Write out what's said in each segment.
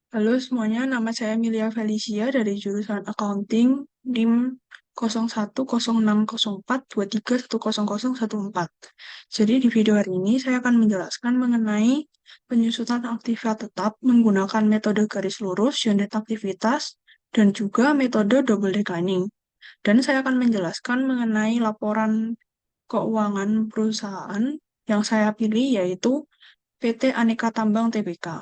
Halo semuanya, nama saya Emilia Felicia dari jurusan Accounting NIM 01060423100014. Jadi di video hari ini saya akan menjelaskan mengenai penyusutan aktivitas tetap menggunakan metode garis lurus, unit aktivitas, dan juga metode double declining. Dan saya akan menjelaskan mengenai laporan keuangan perusahaan yang saya pilih yaitu PT Aneka Tambang Tbk.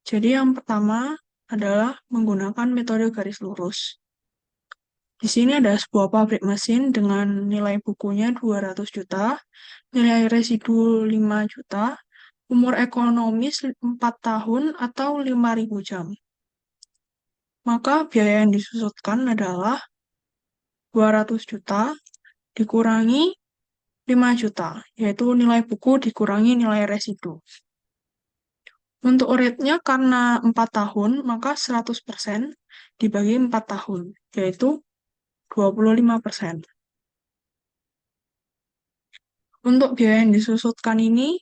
Jadi yang pertama adalah menggunakan metode garis lurus. Di sini ada sebuah pabrik mesin dengan nilai bukunya 200 juta, nilai residu 5 juta, umur ekonomis 4 tahun atau 5.000 jam. Maka biaya yang disusutkan adalah 200 juta dikurangi 5 juta, yaitu nilai buku dikurangi nilai residu. Untuk rate-nya karena 4 tahun, maka 100% dibagi 4 tahun, yaitu 25%. Untuk biaya yang disusutkan ini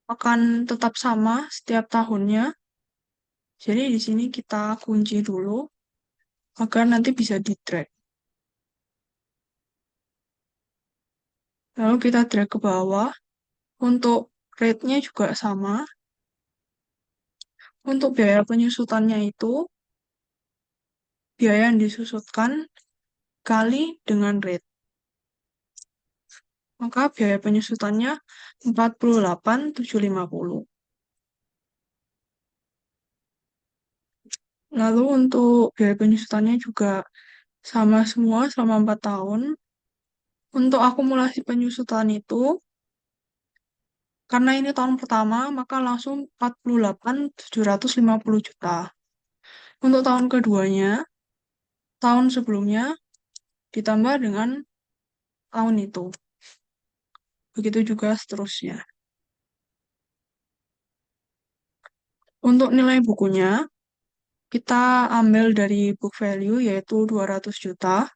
akan tetap sama setiap tahunnya. Jadi di sini kita kunci dulu agar nanti bisa di-drag. Lalu kita drag ke bawah. Untuk rate-nya juga sama. Untuk biaya penyusutannya itu biaya yang disusutkan kali dengan rate. Maka biaya penyusutannya 48.750. Lalu untuk biaya penyusutannya juga sama semua selama 4 tahun. Untuk akumulasi penyusutan itu, karena ini tahun pertama, maka langsung 48.750 juta. Untuk tahun keduanya, tahun sebelumnya ditambah dengan tahun itu. Begitu juga seterusnya. Untuk nilai bukunya, kita ambil dari book value yaitu 200 juta,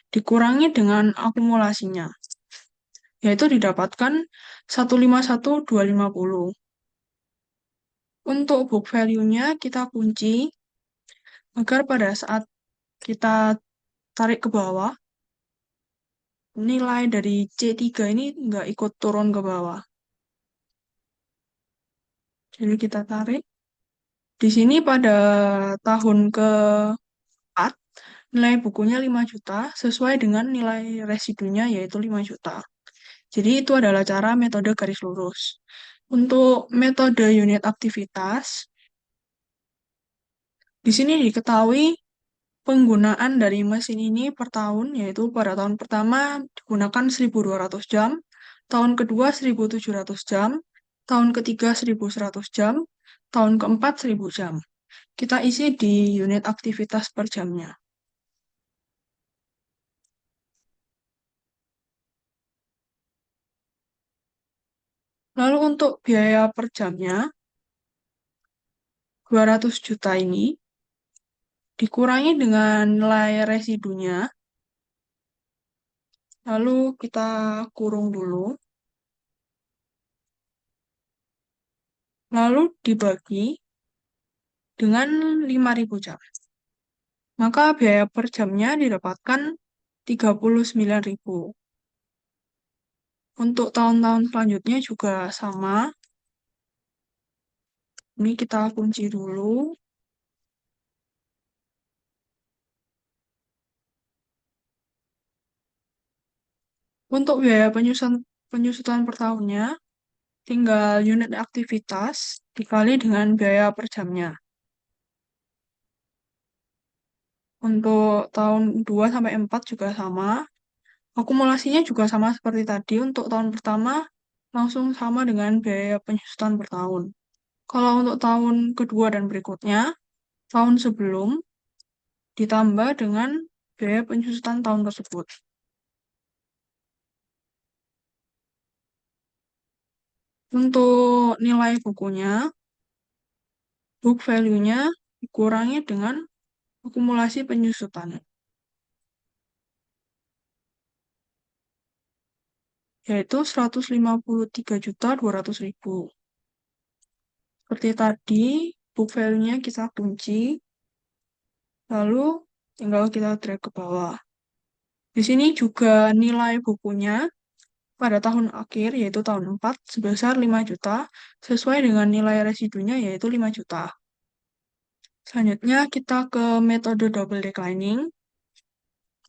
dikurangi dengan akumulasinya, yaitu didapatkan 151.250. Untuk book value-nya kita kunci agar pada saat kita tarik ke bawah, nilai dari C3 ini nggak ikut turun ke bawah. Jadi kita tarik. Di sini pada tahun ke-4, nilai bukunya 5 juta sesuai dengan nilai residunya yaitu 5 juta. Jadi itu adalah cara metode garis lurus. Untuk metode unit aktivitas, di sini diketahui penggunaan dari mesin ini per tahun, yaitu pada tahun pertama digunakan 1.200 jam, tahun kedua 1.700 jam, tahun ketiga 1.100 jam, tahun keempat 1.000 jam. Kita isi di unit aktivitas per jamnya. Lalu untuk biaya per jamnya, 200 juta ini dikurangi dengan nilai residunya, lalu kita kurung dulu, lalu dibagi dengan 5.000 jam. Maka biaya per jamnya didapatkan 39.000. Untuk tahun-tahun selanjutnya juga sama. Ini kita kunci dulu. Untuk biaya penyusutan per tahunnya, tinggal unit aktivitas dikali dengan biaya per jamnya. Untuk tahun 2 sampai 4 juga sama. Akumulasinya juga sama seperti tadi. Untuk tahun pertama langsung sama dengan biaya penyusutan per tahun. Kalau untuk tahun kedua dan berikutnya, tahun sebelum ditambah dengan biaya penyusutan tahun tersebut. Untuk nilai bukunya, book value-nya dikurangi dengan akumulasi penyusutan, yaitu 153.200.000. Seperti tadi, book value-nya kita kunci, lalu tinggal kita drag ke bawah. Di sini juga nilai bukunya pada tahun akhir, yaitu tahun 4, sebesar 5 juta, sesuai dengan nilai residunya, yaitu 5 juta. Selanjutnya, kita ke metode double declining.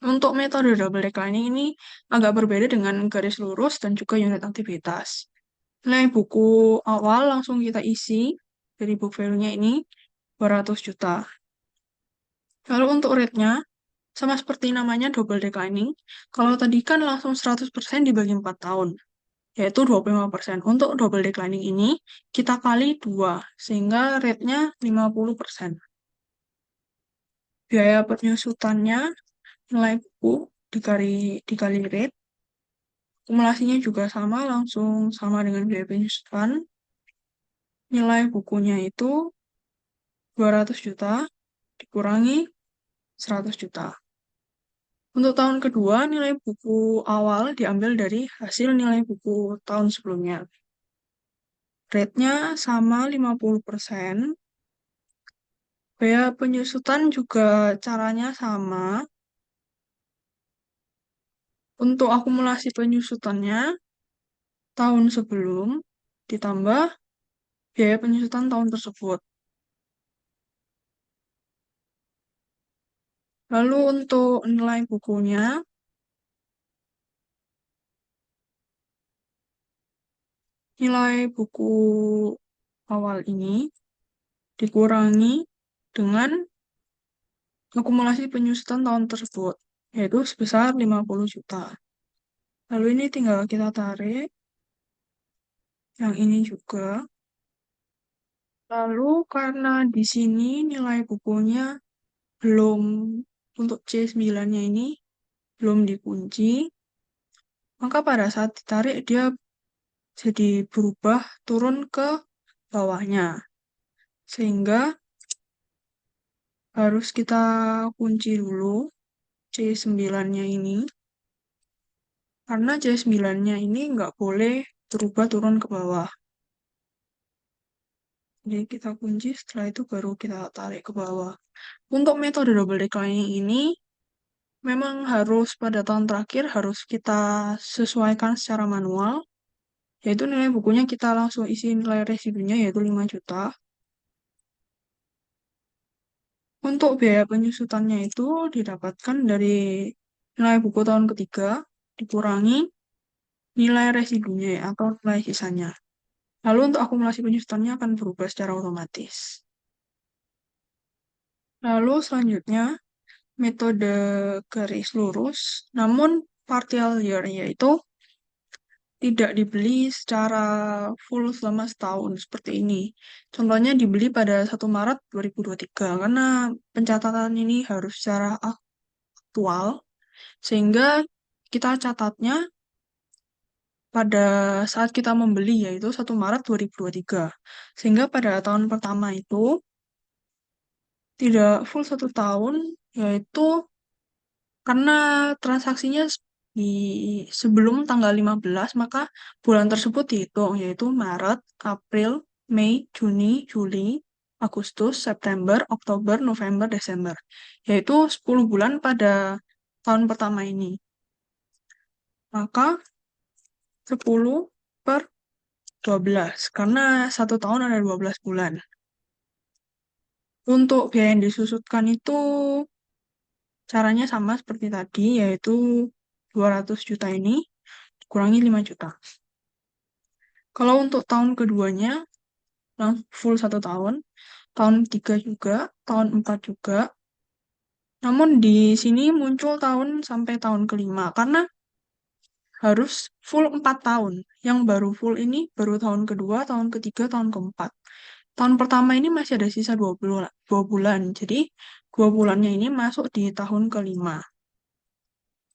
Untuk metode double declining ini agak berbeda dengan garis lurus dan juga unit aktivitas. Nilai buku awal langsung kita isi dari book value-nya ini 200 juta. Lalu untuk rate-nya, sama seperti namanya double declining, kalau tadi kan langsung 100% dibagi 4 tahun, yaitu 25%. Untuk double declining ini, kita kali 2, sehingga rate-nya 50%. Biaya penyusutannya, nilai buku dikali rate, akumulasinya juga sama, langsung sama dengan biaya penyusutan. Nilai bukunya itu 200 juta dikurangi 100 juta. Untuk tahun kedua, nilai buku awal diambil dari hasil nilai buku tahun sebelumnya. Rate-nya sama 50%. Biaya penyusutan juga caranya sama. Untuk akumulasi penyusutannya, tahun sebelum ditambah biaya penyusutan tahun tersebut. Lalu untuk nilai bukunya, nilai buku awal ini dikurangi dengan akumulasi penyusutan tahun tersebut, yaitu sebesar 50 juta. Lalu ini tinggal kita tarik, yang ini juga. Lalu karena di sini nilai bukunya belum, untuk C9-nya ini belum dikunci, maka pada saat ditarik dia jadi berubah turun ke bawahnya. Sehingga harus kita kunci dulu C9-nya ini. Karena C9-nya ini nggak boleh berubah turun ke bawah. Jadi kita kunci, setelah itu baru kita tarik ke bawah. Untuk metode double declining ini, memang harus pada tahun terakhir harus kita sesuaikan secara manual, yaitu nilai bukunya kita langsung isi nilai residunya, yaitu 5 juta. Untuk biaya penyusutannya itu didapatkan dari nilai buku tahun ketiga, dikurangi nilai residunya atau nilai sisanya. Lalu untuk akumulasi penyusutannya akan berubah secara otomatis. Lalu selanjutnya, metode garis lurus, namun partial year, yaitu tidak dibeli secara full selama setahun seperti ini. Contohnya dibeli pada 1 Maret 2023, karena pencatatan ini harus secara aktual, sehingga kita catatnya pada saat kita membeli, yaitu 1 Maret 2023. Sehingga pada tahun pertama itu tidak full 1 tahun, yaitu karena transaksinya di sebelum tanggal 15, maka bulan tersebut dihitung, yaitu Maret, April, Mei, Juni, Juli, Agustus, September, Oktober, November, Desember. Yaitu 10 bulan pada tahun pertama ini. Maka 10 per 12, karena 1 tahun ada 12 bulan. Untuk biaya yang disusutkan itu caranya sama seperti tadi, yaitu 200 juta ini kurangi 5 juta. Kalau untuk tahun keduanya, full 1 tahun, tahun 3 juga, tahun 4 juga. Namun di sini muncul tahun sampai tahun kelima, karena harus full 4 tahun. Yang baru full ini baru tahun kedua, tahun ketiga, tahun keempat. Tahun pertama ini masih ada sisa 2 bulan. Jadi 2 bulannya ini masuk di tahun kelima,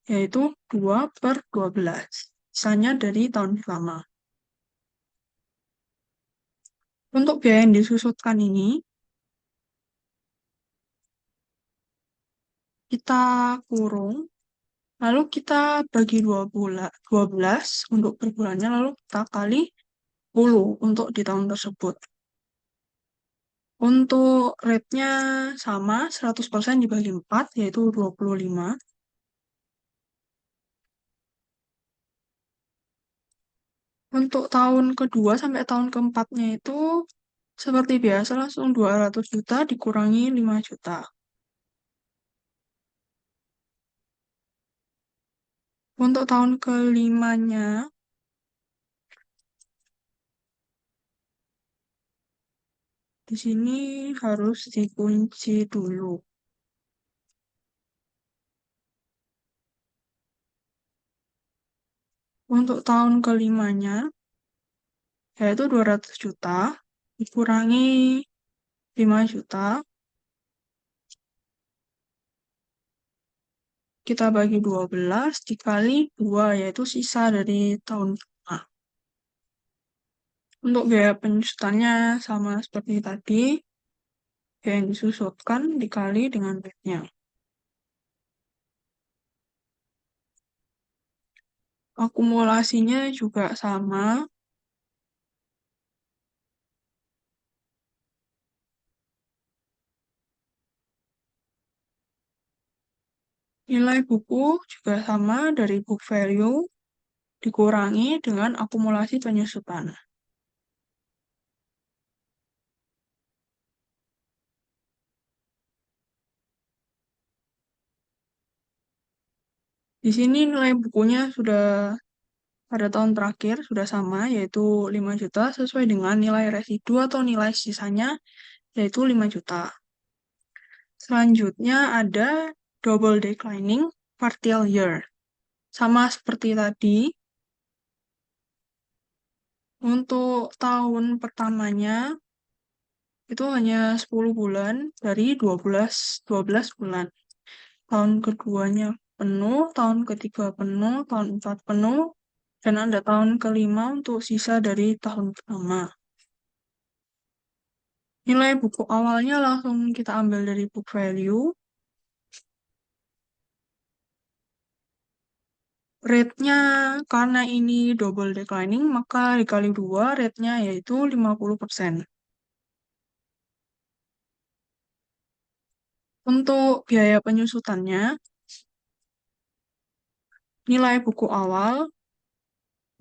yaitu 2 per 12. Sisanya dari tahun pertama. Untuk biaya yang disusutkan ini, kita kurung, lalu kita bagi 12 untuk per bulannya, lalu kita kali 10 untuk di tahun tersebut. Untuk rate-nya sama, 100% dibagi 4, yaitu 25. Untuk tahun kedua sampai tahun keempatnya itu seperti biasa langsung 200 juta dikurangi 5 juta. Untuk tahun kelimanya, di sini harus dikunci dulu. Untuk tahun kelimanya, yaitu 200 juta, dikurangi 5 juta, kita bagi 12, dikali 2, yaitu sisa dari tahun pertama. Untuk biaya penyusutannya sama seperti tadi, yang disusutkan dikali dengan rate-nya. Akumulasinya juga sama. Nilai buku juga sama dari book value dikurangi dengan akumulasi penyusutan. Di sini nilai bukunya sudah pada tahun terakhir sudah sama, yaitu 5 juta sesuai dengan nilai residu atau nilai sisanya, yaitu 5 juta. Selanjutnya ada double declining partial year. Sama seperti tadi, untuk tahun pertamanya itu hanya 10 bulan dari 12 bulan. Tahun keduanya penuh, tahun ketiga penuh, tahun keempat penuh, dan ada tahun kelima untuk sisa dari tahun pertama. Nilai buku awalnya langsung kita ambil dari book value. Rate-nya karena ini double declining, maka dikali 2 rate-nya yaitu 50%. Untuk biaya penyusutannya, nilai buku awal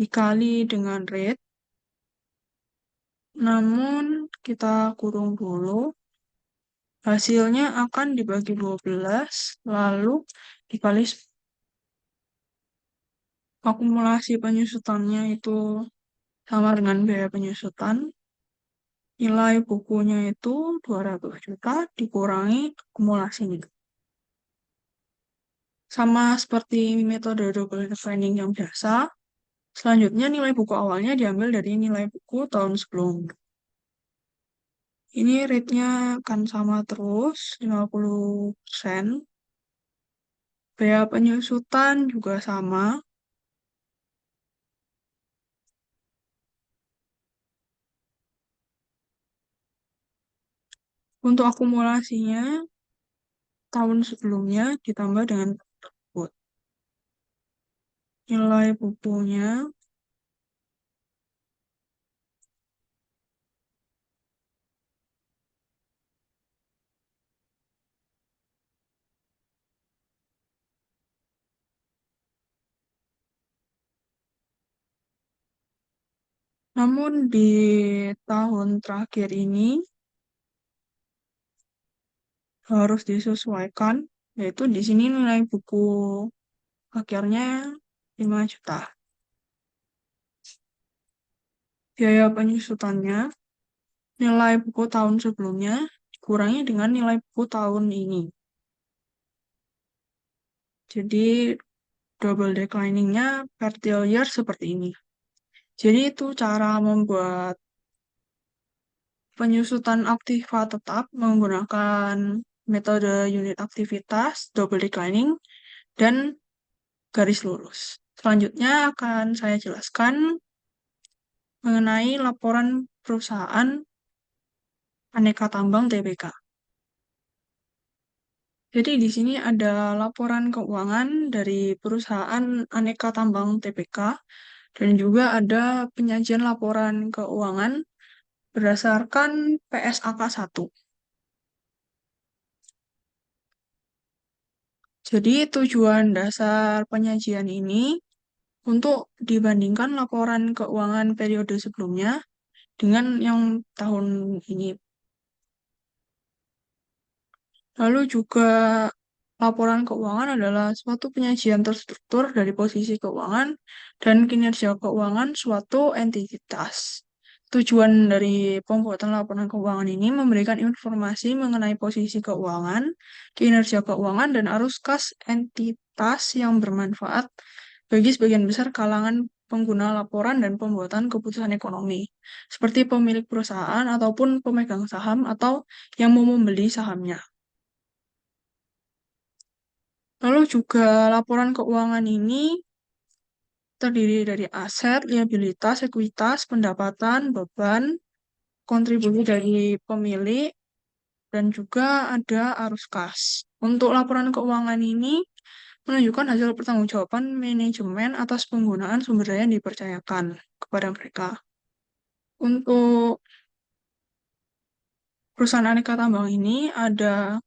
dikali dengan rate, namun kita kurung dulu, hasilnya akan dibagi 12, lalu dikali akumulasi penyusutannya itu sama dengan biaya penyusutan. Nilai bukunya itu 200 juta dikurangi akumulasinya. Sama seperti metode double declining yang biasa, selanjutnya nilai buku awalnya diambil dari nilai buku tahun sebelumnya. Ini rate-nya akan sama terus, 50%. Biaya penyusutan juga sama. Untuk akumulasinya, tahun sebelumnya ditambah dengan tersebut. Nilai bukunya namun di tahun terakhir ini harus disesuaikan, yaitu di sini nilai buku akhirnya 5 juta. Biaya penyusutannya, nilai buku tahun sebelumnya dikurangi dengan nilai buku tahun ini. Jadi double decliningnya per year seperti ini. Jadi itu cara membuat penyusutan aktiva tetap menggunakan metode unit aktivitas, double declining, dan garis lurus. Selanjutnya akan saya jelaskan mengenai laporan perusahaan aneka tambang TBK. Jadi di sini ada laporan keuangan dari perusahaan aneka tambang TBK dan juga ada penyajian laporan keuangan berdasarkan PSAK 1. Jadi tujuan dasar penyajian ini untuk dibandingkan laporan keuangan periode sebelumnya dengan yang tahun ini. Lalu juga laporan keuangan adalah suatu penyajian terstruktur dari posisi keuangan dan kinerja keuangan suatu entitas. Tujuan dari pembuatan laporan keuangan ini memberikan informasi mengenai posisi keuangan, kinerja keuangan, dan arus kas entitas yang bermanfaat bagi sebagian besar kalangan pengguna laporan dan pembuatan keputusan ekonomi, seperti pemilik perusahaan ataupun pemegang saham atau yang mau membeli sahamnya. Lalu juga laporan keuangan ini terdiri dari aset, liabilitas, ekuitas, pendapatan, beban, kontribusi dari pemilik, dan juga ada arus kas. Untuk laporan keuangan ini menunjukkan hasil pertanggungjawaban manajemen atas penggunaan sumber daya yang dipercayakan kepada mereka. Untuk perusahaan aneka tambang ini ada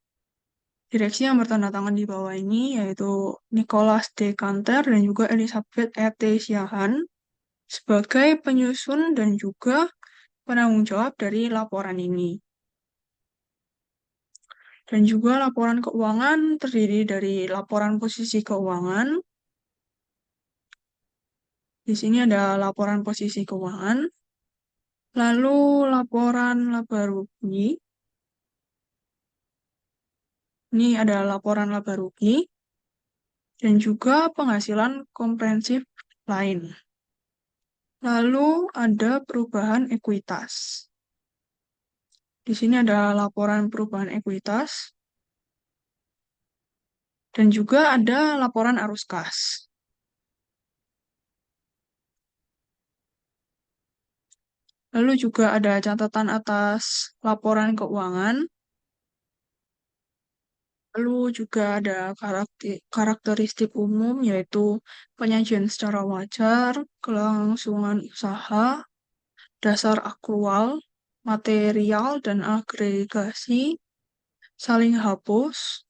direksi yang bertanda tangan di bawah ini, yaitu Nicholas D. Kanter dan juga Elizabeth E.T. Siahan sebagai penyusun dan juga penanggung jawab dari laporan ini. Dan juga laporan keuangan terdiri dari laporan posisi keuangan. Di sini ada laporan posisi keuangan. Lalu laporan laba rugi. Ini ada laporan laba rugi. Dan juga penghasilan komprehensif lain. Lalu ada perubahan ekuitas. Di sini ada laporan perubahan ekuitas. Dan juga ada laporan arus kas. Lalu juga ada catatan atas laporan keuangan. Lalu juga ada karakteristik umum, yaitu penyajian secara wajar, kelangsungan usaha, dasar akrual, material dan agregasi, saling hapus,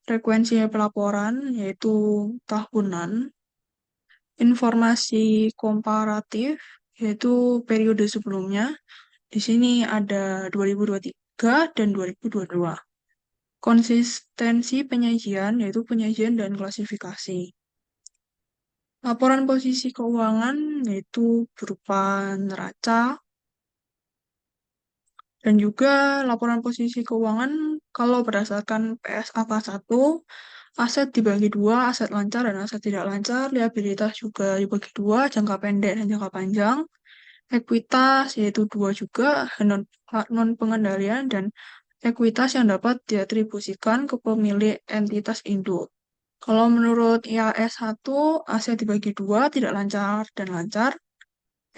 frekuensi pelaporan, yaitu tahunan, informasi komparatif, yaitu periode sebelumnya. Di sini ada 2023 dan 2022. Konsistensi penyajian, yaitu penyajian dan klasifikasi. Laporan posisi keuangan, yaitu berupa neraca. Dan juga laporan posisi keuangan, kalau berdasarkan PSAK 1, aset dibagi dua, aset lancar dan aset tidak lancar. Liabilitas juga dibagi dua, jangka pendek dan jangka panjang. Ekuitas, yaitu dua juga, non-pengendalian dan ekuitas yang dapat diatribusikan ke pemilik entitas induk. Kalau menurut IAS 1, aset dibagi dua, tidak lancar dan lancar.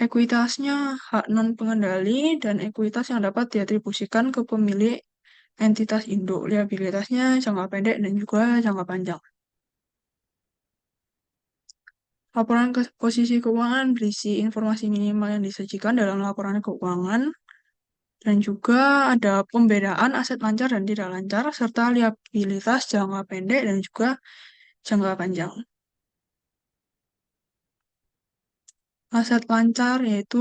Ekuitasnya hak non-pengendali dan ekuitas yang dapat diatribusikan ke pemilik entitas induk. Liabilitasnya jangka pendek dan juga jangka panjang. Laporan posisi keuangan berisi informasi minimal yang disajikan dalam laporan keuangan. Dan juga ada pembedaan aset lancar dan tidak lancar, serta liabilitas jangka pendek dan juga jangka panjang. Aset lancar yaitu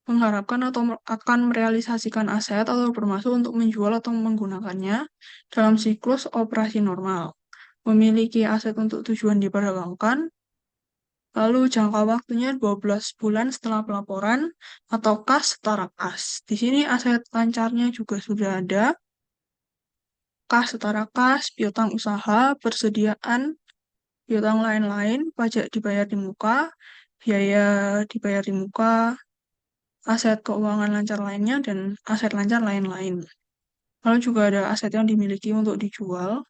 mengharapkan atau akan merealisasikan aset atau bermaksud untuk menjual atau menggunakannya dalam siklus operasi normal. Memiliki aset untuk tujuan diperdagangkan, lalu jangka waktunya 12 bulan setelah pelaporan atau kas setara kas. Di sini aset lancarnya juga sudah ada. Kas setara kas, piutang usaha, persediaan, piutang lain-lain, pajak dibayar di muka, biaya dibayar di muka, aset keuangan lancar lainnya, dan aset lancar lain-lain. Lalu juga ada aset yang dimiliki untuk dijual.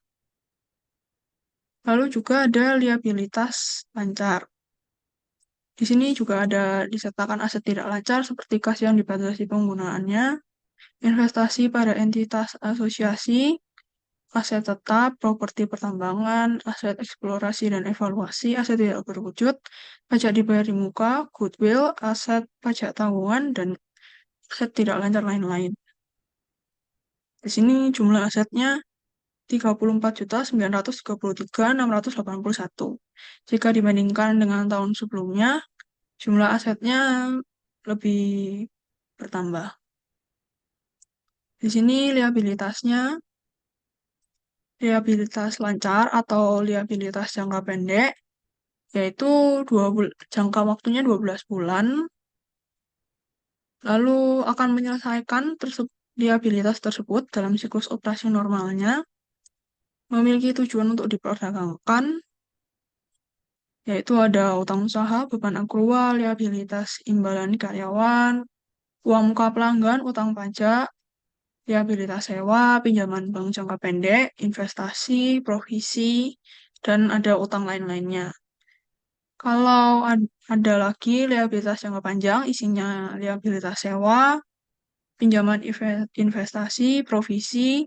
Lalu juga ada liabilitas lancar. Di sini juga ada disertakan aset tidak lancar seperti kas yang dibatasi penggunaannya, investasi pada entitas asosiasi, aset tetap, properti pertambangan, aset eksplorasi dan evaluasi, aset tidak berwujud, pajak dibayar di muka, goodwill, aset pajak tanggungan, dan aset tidak lancar lain-lain. Di sini jumlah asetnya 34.933.681. Jika dibandingkan dengan tahun sebelumnya, jumlah asetnya lebih bertambah. Di sini liabilitasnya, liabilitas lancar atau liabilitas jangka pendek, yaitu jangka waktunya 12 bulan, lalu akan menyelesaikan liabilitas tersebut dalam siklus operasi normalnya, memiliki tujuan untuk diperdagangkan, yaitu ada utang usaha, beban akrual, liabilitas imbalan karyawan, uang muka pelanggan, utang pajak, liabilitas sewa, pinjaman bank jangka pendek, investasi, provisi, dan ada utang lain-lainnya. Kalau ada lagi liabilitas jangka panjang, isinya liabilitas sewa, pinjaman investasi, provisi,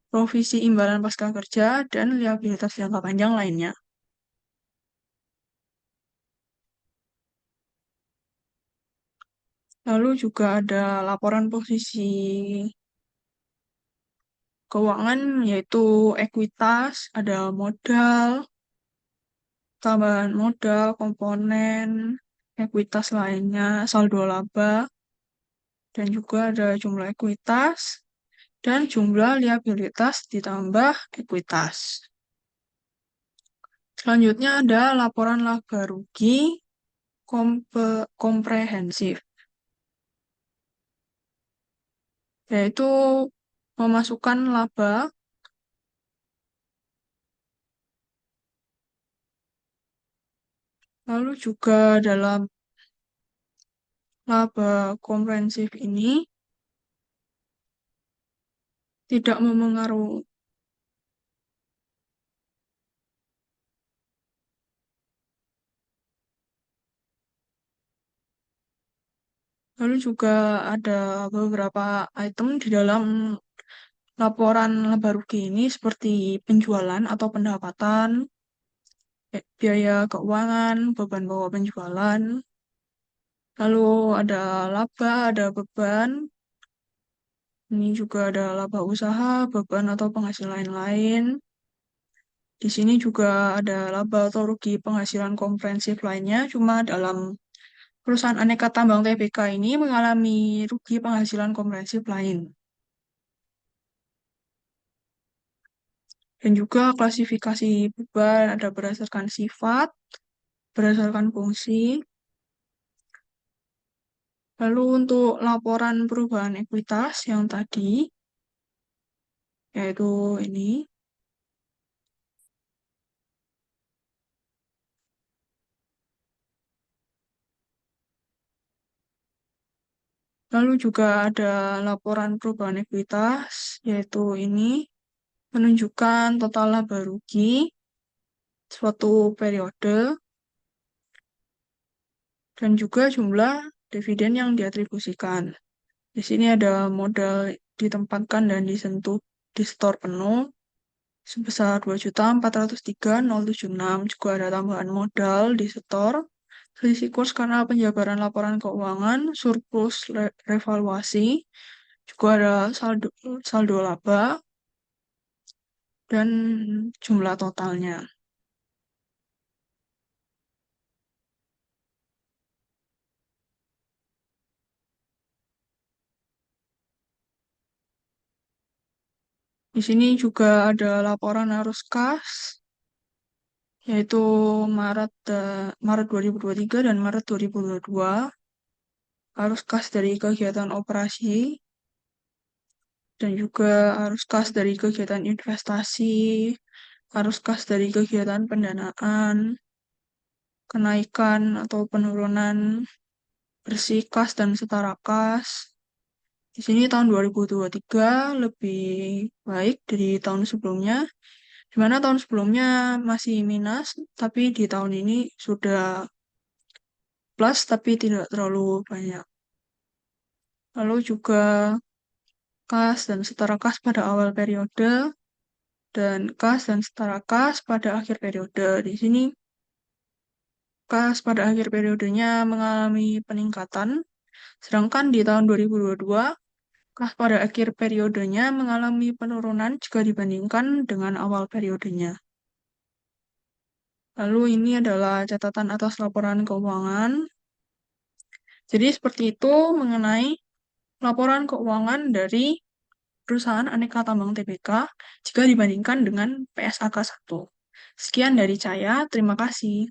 provisi imbalan pasca kerja, dan liabilitas jangka panjang lainnya. Lalu juga ada laporan posisi keuangan, yaitu ekuitas, ada modal, tambahan modal, komponen, ekuitas lainnya, saldo laba, dan juga ada jumlah ekuitas, dan jumlah liabilitas ditambah ekuitas. Selanjutnya ada laporan laba rugi komprehensif, yaitu memasukkan laba, lalu juga dalam laba komprehensif ini tidak memengaruhi. Lalu juga ada beberapa item di dalam laporan laba rugi ini seperti penjualan atau pendapatan, biaya keuangan, beban pokok penjualan, lalu ada laba, ada beban, ini juga ada laba usaha, beban atau penghasilan lain. Di sini juga ada laba atau rugi penghasilan komprehensif lainnya, cuma dalam perusahaan aneka tambang TBK ini mengalami rugi penghasilan komprehensif lain. Dan juga klasifikasi beban ada berdasarkan sifat, berdasarkan fungsi. Lalu untuk laporan perubahan ekuitas yang tadi, yaitu ini. Lalu juga ada laporan perubahan ekuitas, yaitu ini, menunjukkan total laba rugi suatu periode, dan juga jumlah dividen yang diatribusikan. Di sini ada modal ditempatkan dan disentuh di store penuh sebesar 2.403.076. Juga ada tambahan modal di store, selisih kurs karena penjabaran laporan keuangan, surplus revaluasi, juga ada saldo, saldo laba, dan jumlah totalnya. Di sini juga ada laporan arus kas, yaitu Maret 2023 dan Maret 2022. Arus kas dari kegiatan operasi, dan juga arus kas dari kegiatan investasi, arus kas dari kegiatan pendanaan, kenaikan atau penurunan bersih kas dan setara kas. Di sini tahun 2023 lebih baik dari tahun sebelumnya, di mana tahun sebelumnya masih minus, tapi di tahun ini sudah plus, tapi tidak terlalu banyak. Lalu juga kas dan setara kas pada awal periode, dan kas dan setara kas pada akhir periode. Di sini kas pada akhir periodenya mengalami peningkatan, sedangkan di tahun 2022 kas pada akhir periodenya mengalami penurunan jika dibandingkan dengan awal periodenya. Lalu ini adalah catatan atas laporan keuangan. Jadi seperti itu mengenai laporan keuangan dari perusahaan aneka tambang TBK jika dibandingkan dengan PSAK 1. Sekian dari saya, terima kasih.